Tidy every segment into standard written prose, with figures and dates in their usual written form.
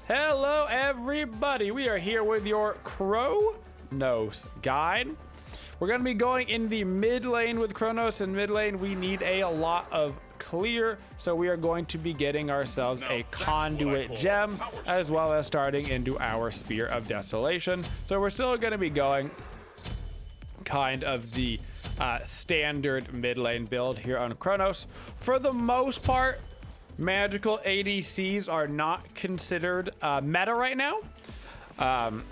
Hello everybody, we are here with your Chronos guide. We're going to be going in the mid lane with Chronos. In mid lane we need a lot of clear, so we are going to be getting ourselves a conduit gem as well as starting into our Spear of Desolation. So we're still going to be going kind of the standard mid lane build here on Chronos. For the most part, magical ADCs are not considered meta right now.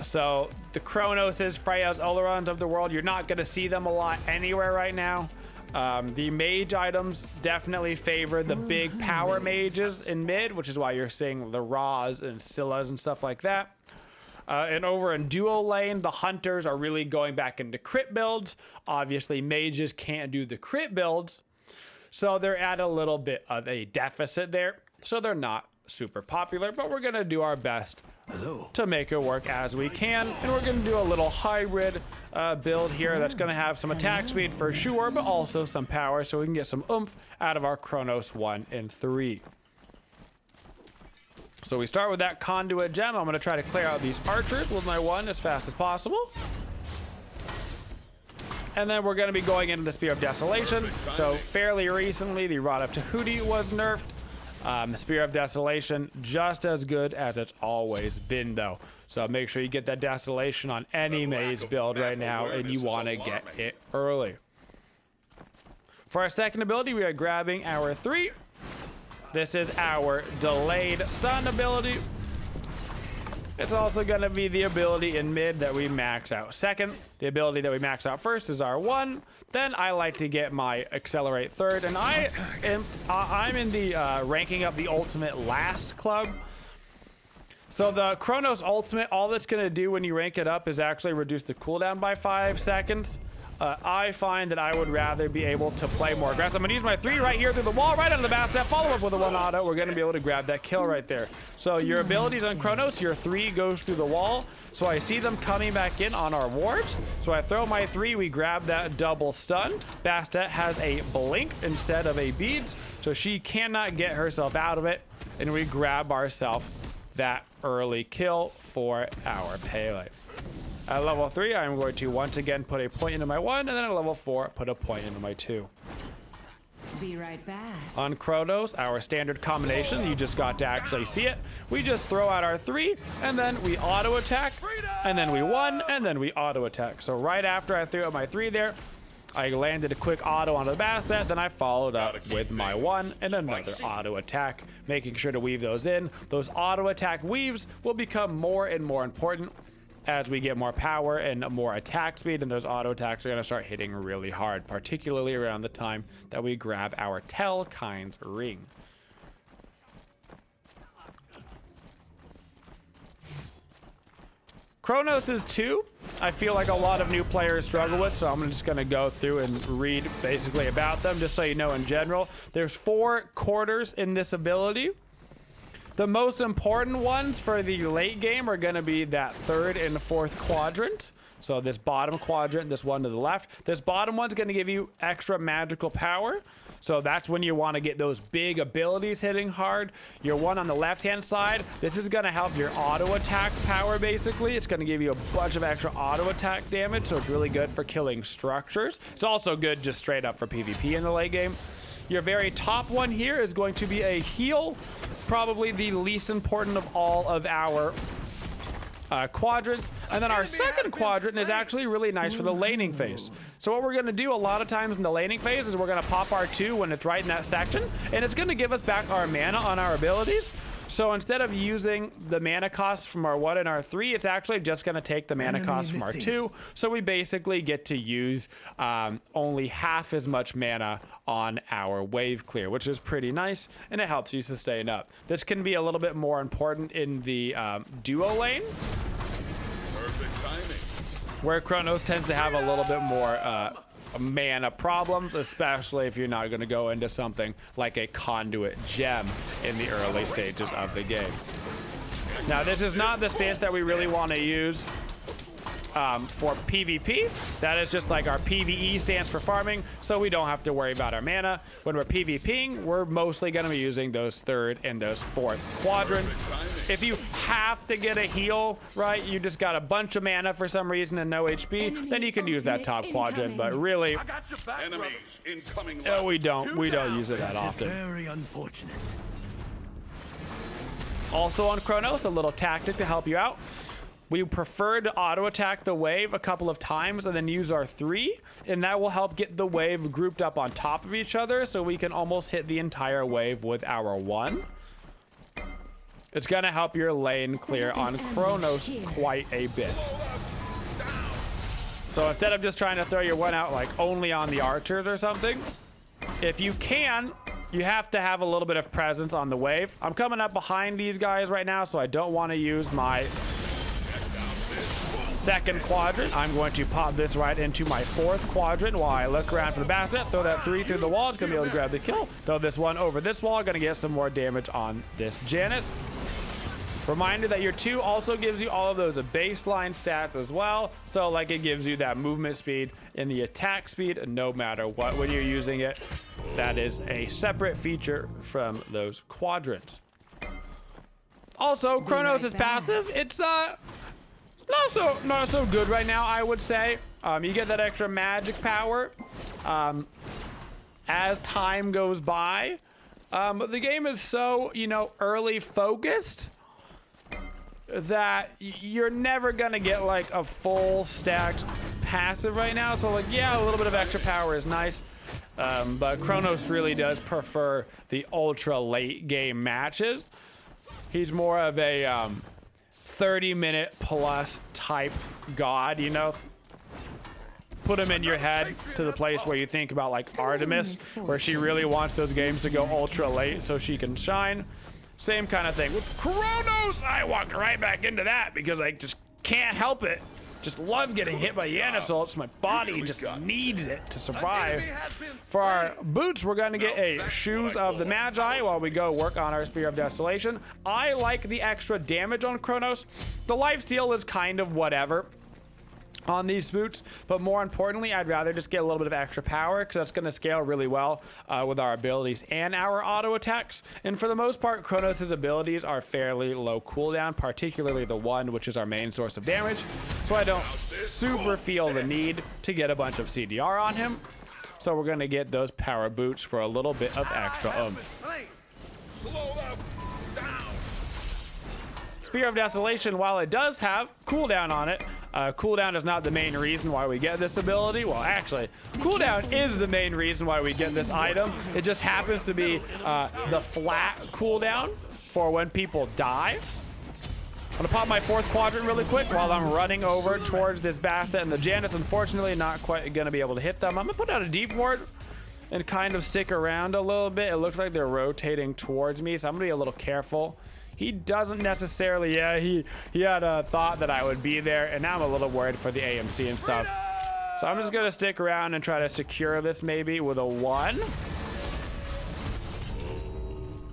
So the Chronoses, Freyas, Olerons of the world, you're not going to see them a lot anywhere right now. The mage items definitely favor the big power mages in mid, which is why you're seeing the Raws and Scyllas and stuff like that. And over in duo lane, the hunters are really going back into crit builds. Obviously, mages can't do the crit builds, so they're at a little bit of a deficit there. So they're not super popular, but we're going to do our best to make it work as we can. And we're going to do a little hybrid build here that's going to have some attack speed for sure, but also some power, so we can get some oomph out of our Chronos 1 and 3. So we start with that conduit gem. I'm going to try to clear out these archers with my 1 as fast as possible. And then we're going to be going into the Spear of Desolation. So fairly recently, the Rod of Tahuti was nerfed. The Spear of Desolation, just as good as it's always been, though. So make sure you get that Desolation on any mage build right now, and you want to get it early. For our second ability, we are grabbing our 3. This is our delayed stun ability. It's also going to be the ability in mid that we max out second. The ability that we max out first is our 1. Then I like to get my accelerate third, and I'm in the ranking up the ultimate last club. So the Chronos ultimate, all that's going to do when you rank it up is actually reduce the cooldown by 5 seconds. I find that I would rather be able to play more aggressive. I'm going to use my 3 right here through the wall, right under the basket, follow up with a 1 auto. We're going to be able to grab that kill right there. So your abilities on Chronos, your 3 goes through the wall. So I see them coming back in on our wards. So I throw my 3, we grab that double stun. Bastet has a blink instead of a beads, so she cannot get herself out of it. And we grab ourselves that early kill for our Pele. At level 3, I'm going to once again put a point into my 1, and then at level 4, put a point into my 2. Be right back. On Chronos, our standard combination, you just got to actually see it. We just throw out our 3, and then we auto attack, and then we 1, and then we auto attack. So right after I threw out my 3 there, I landed a quick auto onto the basket, then I followed up with my 1 and another auto attack, making sure to weave those in. Those auto attack weaves will become more and more important as we get more power and more attack speed, and those auto attacks are going to start hitting really hard, particularly around the time that we grab our Telkine's ring. Chronos is 2. I feel like a lot of new players struggle with, so I'm just going to go through and read basically about them, just so you know in general. There's 4 quarters in this ability. The most important ones for the late game are going to be that 3rd and 4th quadrant. So this bottom quadrant, this one to the left. This bottom one's going to give you extra magical power. So that's when you want to get those big abilities hitting hard. Your one on the left-hand side, this is going to help your auto attack power, basically. It's going to give you a bunch of extra auto attack damage, so it's really good for killing structures. It's also good just straight up for PvP in the late game. Your very top one here is going to be a heal, probably the least important of all of our quadrants. And then our second quadrant is actually really nice for the laning phase. So what we're going to do a lot of times in the laning phase is we're going to pop our 2 when it's right in that section, and it's going to give us back our mana on our abilities. So instead of using the mana cost from our 1 and our 3, it's actually just going to take the mana cost from our 2. So we basically get to use only half as much mana on our wave clear, which is pretty nice, and it helps you sustain up. This can be a little bit more important in the duo lane, Perfect timing. where Chronos tends to have a little bit more mana problems, especially if you're not going to go into something like a conduit gem in the early stages of the game. Now, this is not the stance that we really want to use for PvP. That is just like our PvE stands for farming, so we don't have to worry about our mana. When we're PvPing, we're mostly going to be using those third and those fourth quadrants. If you have to get a heal, right, you just got a bunch of mana for some reason and no HP, then you can use that top quadrant, but really, Enemies incoming. we don't use it that often. Very unfortunate. Also on Chronos, a little tactic to help you out. We prefer to auto attack the wave a couple of times and then use our 3, and that will help get the wave grouped up on top of each other so we can almost hit the entire wave with our 1. It's gonna help your lane clear on Chronos quite a bit. So instead of just trying to throw your 1 out like only on the archers or something, if you can, you have to have a little bit of presence on the wave. I'm coming up behind these guys right now, so I don't want to use my second quadrant. I'm going to pop this right into my 4th quadrant while I look around for the basket. Throw that 3 through the wall. It's going to be able to grab the kill. Throw this 1 over this wall. Going to get some more damage on this Janice. Reminder that your 2 also gives you all of those baseline stats as well. So like it gives you that movement speed and the attack speed no matter what when you're using it. That is a separate feature from those quadrants. Also, Chronos is passive. It's not so good right now, I would say. You get that extra magic power as time goes by. But the game is so, early focused that you're never gonna get like a full stacked passive right now. So like, yeah, a little bit of extra power is nice. But Chronos really does prefer the ultra late game matches. He's more of a 30-minute plus type god, Put him in your head to the place where you think about like Artemis, where she really wants those games to go ultra late so she can shine. Same kind of thing with Chronos. I walked right back into that because I just can't help it. Just love getting hit by Yan assaults. My body just needs it to survive. For our boots, we're going to get a Shoes of the Magi while we go work on our Spear of Desolation. I like the extra damage on Chronos. The lifesteal is kind of whatever on these boots, but more importantly, I'd rather just get a little bit of extra power because that's going to scale really well with our abilities and our auto attacks. And for the most part, Chronos' abilities are fairly low cooldown, particularly the 1, which is our main source of damage. So I don't super feel the need to get a bunch of CDR on him. So we're going to get those power boots for a little bit of extra oomph. Spear of Desolation, while it does have cooldown on it, cooldown is not the main reason why we get this ability. Well, actually, cooldown is the main reason why we get this item. It just happens to be the flat cooldown for when people die. I'm gonna pop my 4th quadrant really quick while I'm running over towards this Basta and the Janus. Unfortunately, not quite gonna be able to hit them. I'm gonna put out a deep ward and kind of stick around a little bit. It looks like they're rotating towards me, so I'm gonna be a little careful. He doesn't necessarily, he had a thought that I would be there, and now I'm a little worried for the AMC and stuff. So I'm just gonna stick around and try to secure this maybe with a 1.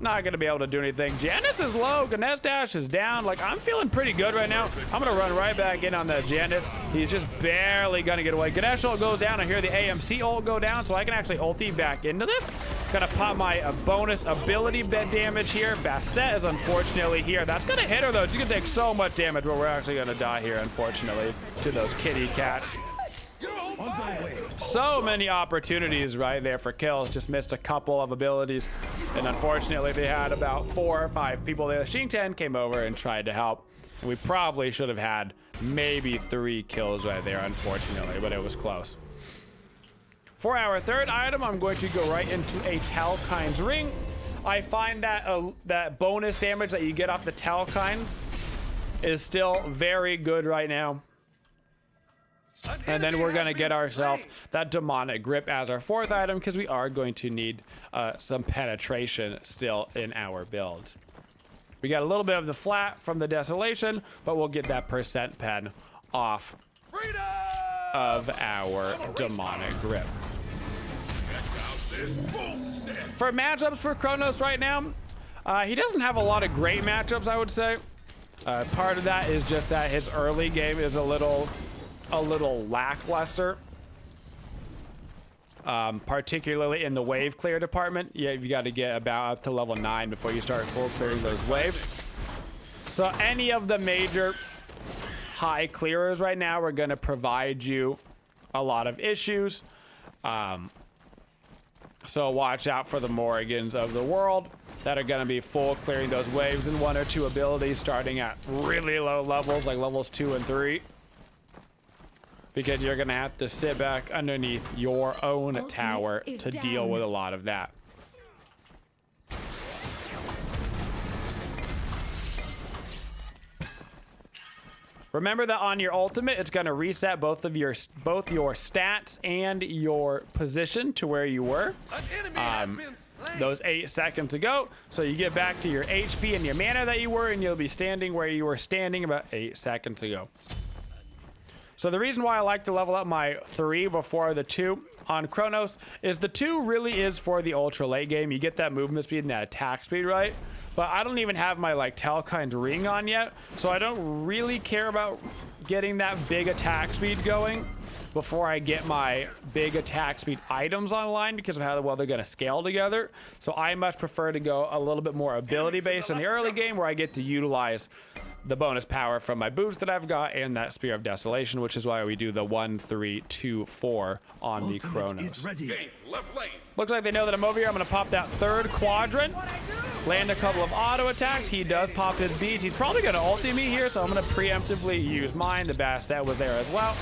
Not gonna be able to do anything. Janice is low, Ganesh Dash is down. Like, I'm feeling pretty good right now. I'm gonna run right back in on the Janice. He's just barely gonna get away. Ganesh ult goes down. I hear the AMC ult go down, so I can actually ulti back into this. Gonna pop my bonus ability bed damage here. Bastet is unfortunately here. That's gonna hit her though. She's gonna take so much damage, but we're actually gonna die here, unfortunately, to those kitty cats. So many opportunities right there for kills. Just missed a couple of abilities. And unfortunately, they had about 4 or 5 people there. Xingtian came over and tried to help. And we probably should have had maybe 3 kills right there, unfortunately, but it was close. For our 3rd item, I'm going to go right into a Talkine's Ring. I find that that bonus damage that you get off the Talkines is still very good right now. And then we're going to get ourselves that Demonic Grip as our 4th item because we are going to need some penetration still in our build. We got a little bit of the flat from the Desolation, but we'll get that percent pen off of our Demonic Grip. For matchups for Chronos right now, he doesn't have a lot of great matchups, I would say. Part of that is just that his early game is a little a little lackluster, particularly in the wave clear department. Yeah, you got to get about up to level 9 before you start full clearing those waves. So any of the major high clearers right now are going to provide you a lot of issues. So watch out for the Morrigans of the world that are going to be full clearing those waves in 1 or 2 abilities starting at really low levels, like levels 2 and 3. Because you're going to have to sit back underneath your own tower to deal with a lot of that. Remember that on your ultimate, it's going to reset both your stats and your position to where you were those 8 seconds ago. So you get back to your HP and your mana that you were, and you'll be standing where you were standing about 8 seconds ago. So the reason why I like to level up my 3 before the 2 on Chronos is the 2 really is for the ultra late game. You get that movement speed and that attack speed, right? But I don't even have my like Talkind ring on yet, so I don't really care about getting that big attack speed going before I get my big attack speed items online because of how well they're going to scale together. So I much prefer to go a little bit more ability based in the early game where I get to utilize the bonus power from my boots that I've got and that Spear of Desolation, which is why we do the 1, 3, 2, 4 on the Chronos. Looks like they know that I'm over here. I'm going to pop that 3rd quadrant, land a couple of auto attacks. He does pop his beast. He's probably going to ulti me here, so I'm going to preemptively use mine. The Bastet was there as well.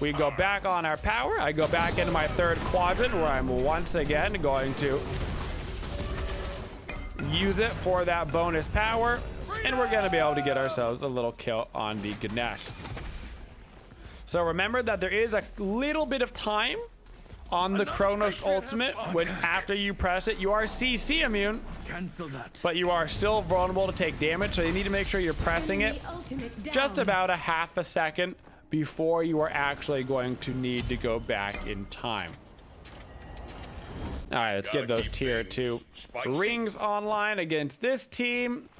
We go back on our power. I go back into my 3rd quadrant where I'm once again going to use it for that bonus power. And we're going to be able to get ourselves a little kill on the Ganesh. So remember that there is a little bit of time on the Chronos ultimate when after you press it, you are CC immune, but you are still vulnerable to take damage. So you need to make sure you're pressing it just about a half a second before you are actually going to need to go back in time. All right, let's get those tier 2 rings online against this team.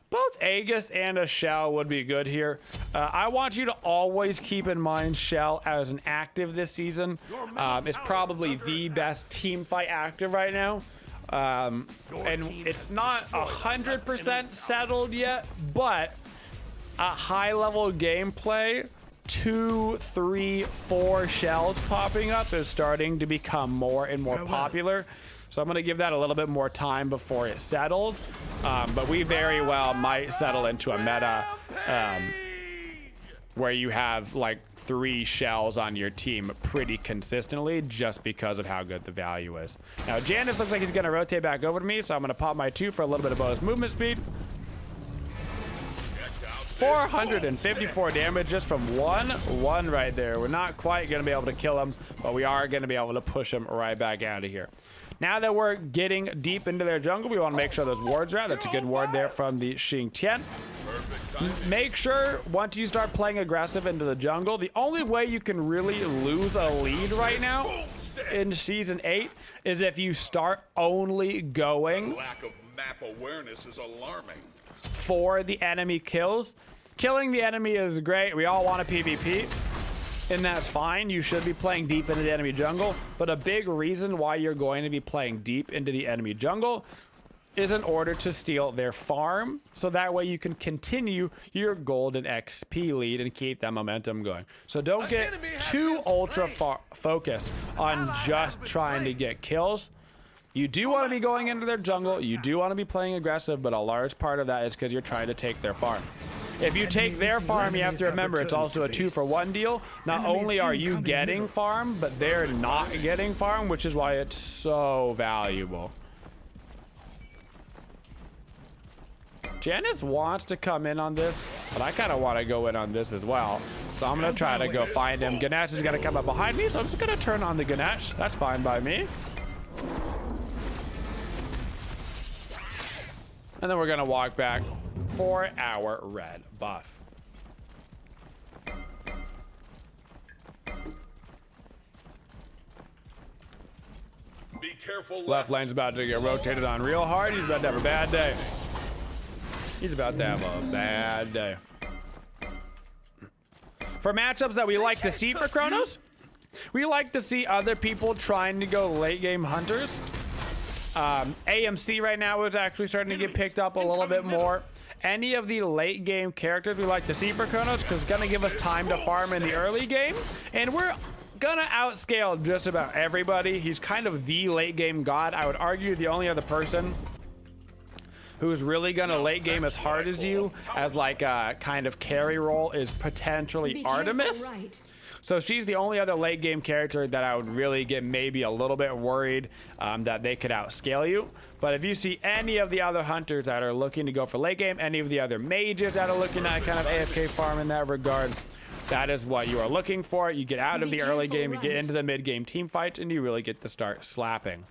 Both Aegis and a Shell would be good here. I want you to always keep in mind Shell as an active this season. It's probably the best team fight active right now. And it's not 100% settled yet, but a high level gameplay, 2, 3, 4 Shells popping up is starting to become more and more popular. So I'm going to give that a little bit more time before it settles. But we very well might settle into a meta where you have like 3 Shells on your team pretty consistently just because of how good the value is. Now, Janus looks like he's going to rotate back over to me, so I'm going to pop my 2 for a little bit of bonus movement speed. 454 damage just from one right there. We're not quite going to be able to kill him, but we are going to be able to push him right back out of here. Now that we're getting deep into their jungle, we want to make sure those wards are out. That's a good ward there from the Xing Tian. Make sure once you start playing aggressive into the jungle, the only way you can really lose a lead right now in Season 8 is if you start only going Lack of map awareness is alarming. for the enemy kills. Killing the enemy is great. We all want a PvP. And that's fine. You should be playing deep into the enemy jungle. But a big reason why you're going to be playing deep into the enemy jungle is in order to steal their farm. So that way you can continue your golden XP lead and keep that momentum going. So don't get too ultra focused on just trying to get kills. You do want to be going into their jungle. You do want to be playing aggressive. But a large part of that is because you're trying to take their farm. If you take their farm, you have to remember it's also a 2-for-1 deal. Not only are you getting farm, but they're not getting farm, which is why it's so valuable. Janus wants to come in on this, but I kind of want to go in on this as well. So I'm going to try to go find him. Ganesh is going to come up behind me, so I'm just going to turn on the Ganesh. That's fine by me. And then we're going to walk back for our red buff. Be careful. Left lane's about to get rotated on real hard. He's about to have a bad day. He's about to have a bad day. For matchups that we like to see for Chronos, we like to see other people trying to go late game hunters. AMC right now is actually starting to get picked up a little bit more. Any of the late game characters we like to see for Chronos, because it's going to give us time to farm in the early game. And we're going to outscale just about everybody. He's kind of the late game god. I would argue the only other person who's really going to late game as hard as you as like a kind of carry role is potentially Artemis. So she's the only other late game character that I would really get maybe a little bit worried that they could outscale you. But if you see any of the other hunters that are looking to go for late game, any of the other mages that are looking at kind of AFK farm in that regard, that is what you are looking for. You get out of the early game, you get into the mid game team fights, and you really get to start slapping.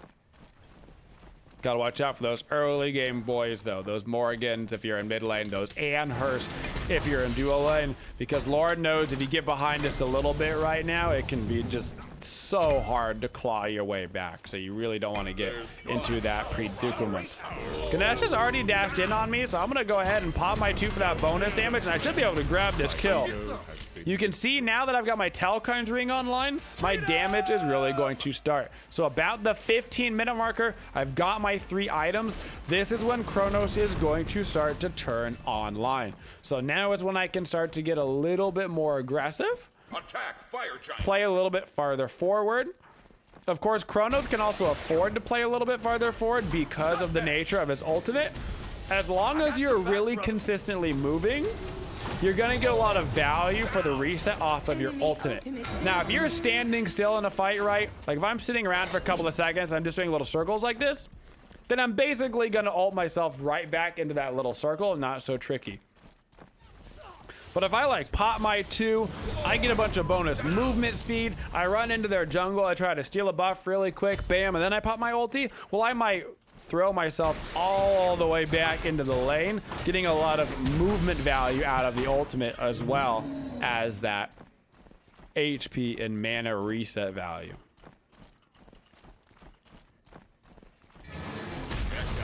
Gotta watch out for those early game boys though, those Morgans if you're in mid lane, those Anhurst if you're in dual lane, because Lord knows if you get behind us a little bit right now, it can be just so hard to claw your way back. So you really don't want to get into that predicament. Ganesh has already dashed in on me, so I'm gonna go ahead and pop my 2 for that bonus damage, and I should be able to grab this kill. You can see now that I've got my Talcon's ring online, my damage is really going to start. So about the 15-minute marker, I've got my 3 items. This is when Chronos is going to start to turn online. So now is when I can start to get a little bit more aggressive. Attack, fire giant. Play a little bit farther forward. Of course, Chronos can also afford to play a little bit farther forward because of the nature of his ultimate. As long as you're really consistently moving, you're gonna get a lot of value for the reset off of your ultimate. Now, if you're standing still in a fight, right? Like if I'm sitting around for a couple of seconds, I'm just doing little circles like this, then I'm basically gonna ult myself right back into that little circle, not so tricky. But if I like pop my 2, I get a bunch of bonus movement speed, I run into their jungle, I try to steal a buff really quick, bam, and then I pop my ulti, well, I might throw myself all the way back into the lane, getting a lot of movement value out of the ultimate as well as that HP and mana reset value.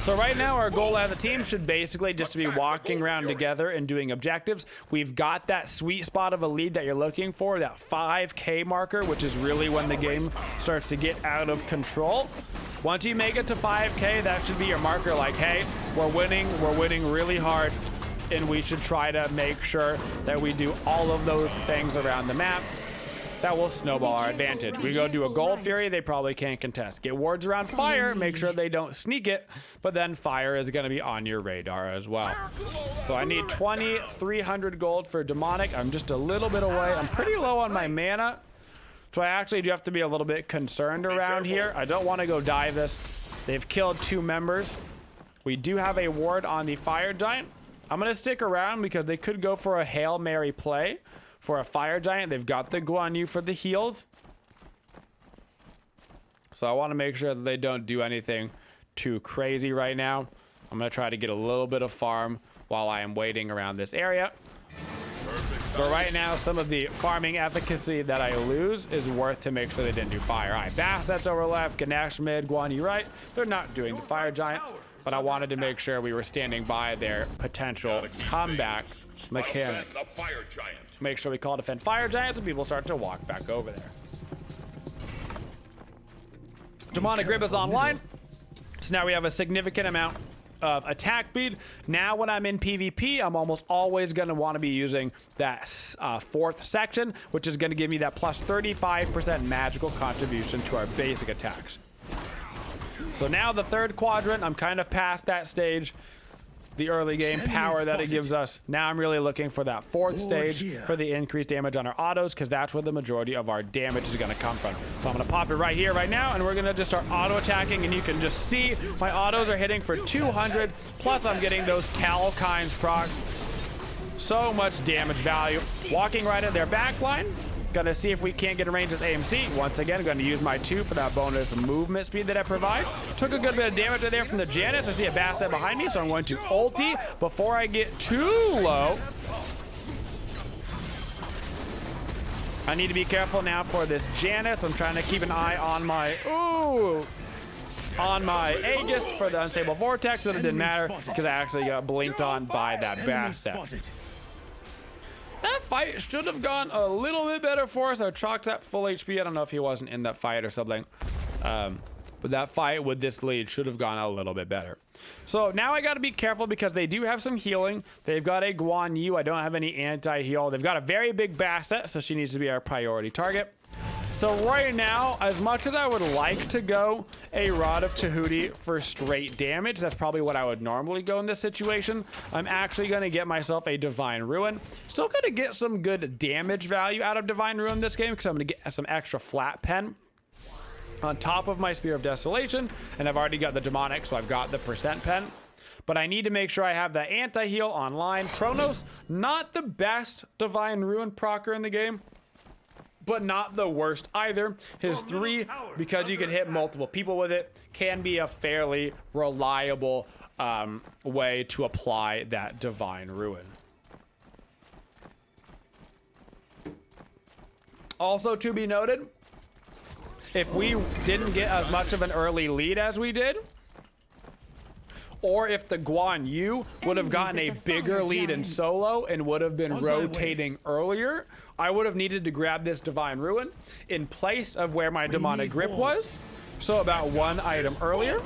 So right now our goal as a team should basically just be walking around together and doing objectives. We've got that sweet spot of a lead that you're looking for, that 5K marker, which is really when the game starts to get out of control. Once you make it to 5K, that should be your marker like, hey, we're winning really hard, and we should try to make sure that we do all of those things around the map that will snowball our advantage. We go do a Gold Fury, they probably can't contest. Get wards around fire, make sure they don't sneak it, but then fire is gonna be on your radar as well. So I need 2,300 gold for demonic. I'm just a little bit away. I'm pretty low on my mana, so I actually do have to be a little bit concerned around here. I don't want to go dive this. They've killed 2 members. We do have a ward on the fire giant. I'm gonna stick around because they could go for a Hail Mary play for a fire giant. They've got the Guan Yu for the heals, so I want to make sure that they don't do anything too crazy right now. I'm gonna try to get a little bit of farm while I am waiting around this area. But right now, some of the farming efficacy that I lose is worth to make sure they didn't do fire. All right, Basset's over left, Ganesh mid, Guan Yu right. They're not doing the fire giant, but I wanted to make sure we were standing by their potential comeback mechanic. Make sure we call defend fire giants and people start to walk back over there. Demonic Grip is online, so now we have a significant amount of attack speed. Now when I'm in PvP, I'm almost always going to want to be using that 4th section, which is going to give me that plus 35% magical contribution to our basic attacks. So now the 3rd quadrant, I'm kind of past that stage, the early game power that it gives us. Now I'm really looking for that 4th stage for the increased damage on our autos, because that's where the majority of our damage is going to come from. So I'm going to pop it right here, right now, and we're going to just start auto attacking, and you can just see my autos are hitting for 200, plus I'm getting those Talcon's procs. So much damage value. Walking right at their back line. Gonna see if we can't get a range as AMC. Once again, gonna use my 2 for that bonus movement speed that I provide. Took a good bit of damage right there from the Janus. I see a Bastet behind me, so I'm going to ulti before I get too low. I need to be careful now for this Janus. I'm trying to keep an eye on my Aegis for the unstable vortex, but it didn't matter because I actually got blinked on by that Bastet. That fight should have gone a little bit better for us. Our Chalk's at full HP. I don't know if he wasn't in that fight or something. But that fight with this lead should have gone a little bit better. So now I got to be careful because they do have some healing. They've got a Guan Yu. I don't have any anti-heal. They've got a very big Basset, so she needs to be our priority target. So right now, as much as I would like to go a Rod of Tahuti for straight damage, that's probably what I would normally go in this situation. I'm actually going to get myself a Divine Ruin. Still going to get some good damage value out of Divine Ruin this game because I'm going to get some extra flat pen on top of my Spear of Desolation, and I've already got the Demonic, so I've got the percent pen. But I need to make sure I have the anti-heal online. Chronos, not the best Divine Ruin procer in the game, but not the worst either. His 3, because you can hit multiple people with it, can be a fairly reliable way to apply that Divine Ruin. Also to be noted, if we didn't get as much of an early lead as we did, or if the Guan Yu would have gotten a bigger lead in solo and would have been rotating earlier, I would have needed to grab this Divine Ruin in place of where my Demonic Grip was, so about 1 item earlier,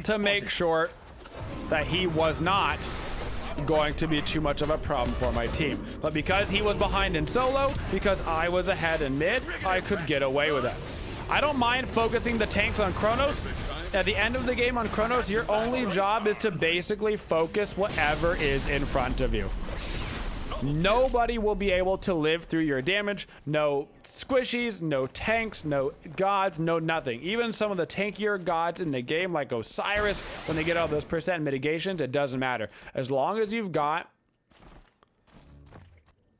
to make sure that he was not going to be too much of a problem for my team. But because he was behind in solo, because I was ahead in mid, I could get away with it. I don't mind focusing the tanks on Chronos. At the end of the game on Chronos, your only job is to basically focus whatever is in front of you. Nobody will be able to live through your damage. No squishies, no tanks, no gods, no nothing. Even some of the tankier gods in the game, like Osiris, when they get all those percent mitigations, it doesn't matter. As long as you've got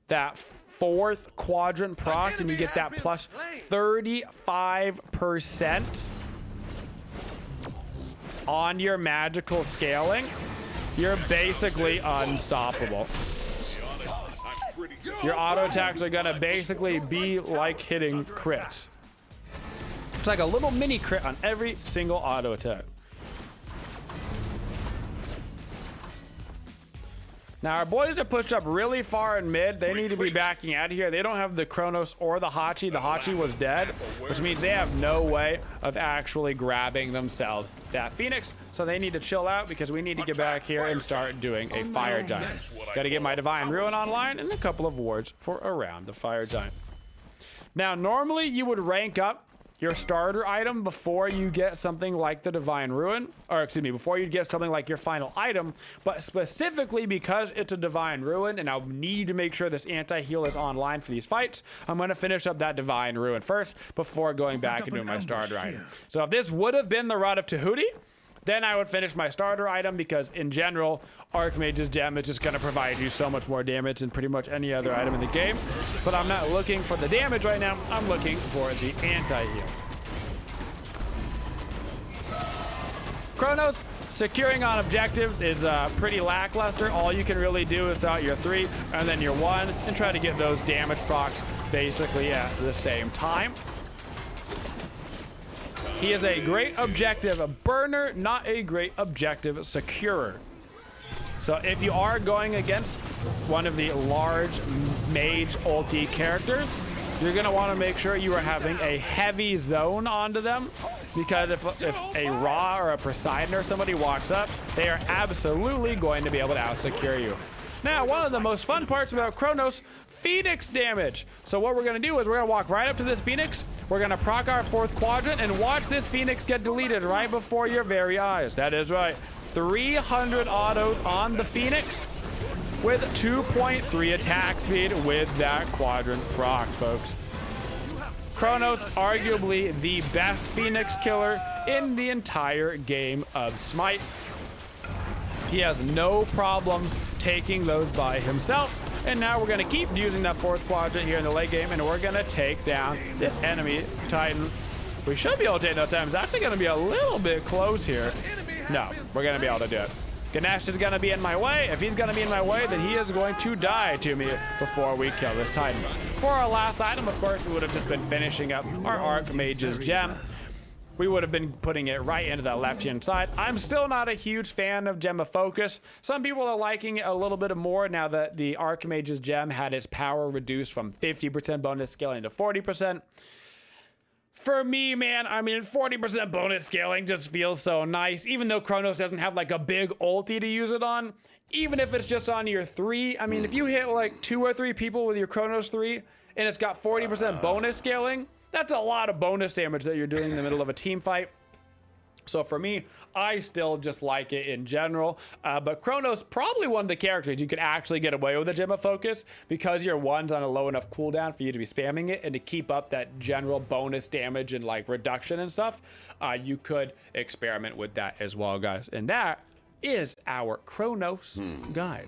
that 4th quadrant proc and you get that plus 35% on your magical scaling, you're basically unstoppable. Your auto attacks are gonna basically be like hitting crits. It's like a little mini crit on every single auto attack. Now our boys are pushed up really far in mid. They need to be backing out of here. They don't have the Chronos or the Hachi. The Hachi was dead, which means they have no way of actually grabbing themselves that Phoenix. So they need to chill out because we need to get back here and start doing a Fire Giant. Got to get my Divine Ruin online and a couple of wards for around the Fire Giant. Now normally you would rank up your starter item before you get something like the Divine Ruin, or excuse me, before you get something like your final item, but specifically because it's a Divine Ruin and I'll need to make sure this anti-heal is online for these fights, I'm going to finish up that Divine Ruin first before going back and doing my starter item. So if this would have been the Rod of Tahuti, then I would finish my starter item because in general, Archmage's gem is just going to provide you so much more damage than pretty much any other item in the game. But I'm not looking for the damage right now. I'm looking for the anti-heal. Chronos, securing on objectives is pretty lackluster. All you can really do is throw out your 3 and then your 1 and try to get those damage procs basically at the same time. He is a great objective burner, not a great objective securer. So if you are going against one of the large mage ulti characters, you're going to want to make sure you are having a heavy zone onto them, because if a Ra or a Poseidon or somebody walks up, they are absolutely going to be able to out-secure you. Now, one of the most fun parts about Chronos, Phoenix damage. So what we're going to do is we're going to walk right up to this Phoenix. We're going to proc our 4th quadrant and watch this Phoenix get deleted right before your very eyes. That is right. 300 autos on the Phoenix with 2.3 attack speed with that quadrant proc, folks. Chronos, arguably the best Phoenix killer in the entire game of Smite. He has no problems taking those by himself. And now we're going to keep using that 4th quadrant here in the late game, and we're going to take down this enemy Titan. We should be able to take no time. It's actually going to be a little bit close here. No, we're going to be able to do it. Ganesh is going to be in my way. If he's going to be in my way, then he is going to die to me before we kill this Titan. For our last item, of course, we would have just been finishing up our Archmage's gem. we would have been putting it right into that left-hand side. I'm still not a huge fan of Gem of Focus. Some people are liking it a little bit more now that the Archmage's gem had its power reduced from 50% bonus scaling to 40%. For me, man, I mean, 40% bonus scaling just feels so nice. Even though Chronos doesn't have like a big ulti to use it on, even if it's just on your 3, I mean, if you hit like 2 or 3 people with your Chronos 3 and it's got 40% bonus scaling, that's a lot of bonus damage that you're doing in the middle of a team fight. So for me, I still just like it in general. But Chronos, probably one of the characters you could actually get away with a Gem of Focus because your one's on a low enough cooldown for you to be spamming it and to keep up that general bonus damage and like reduction and stuff. You could experiment with that as well, guys. And that is our Chronos guide.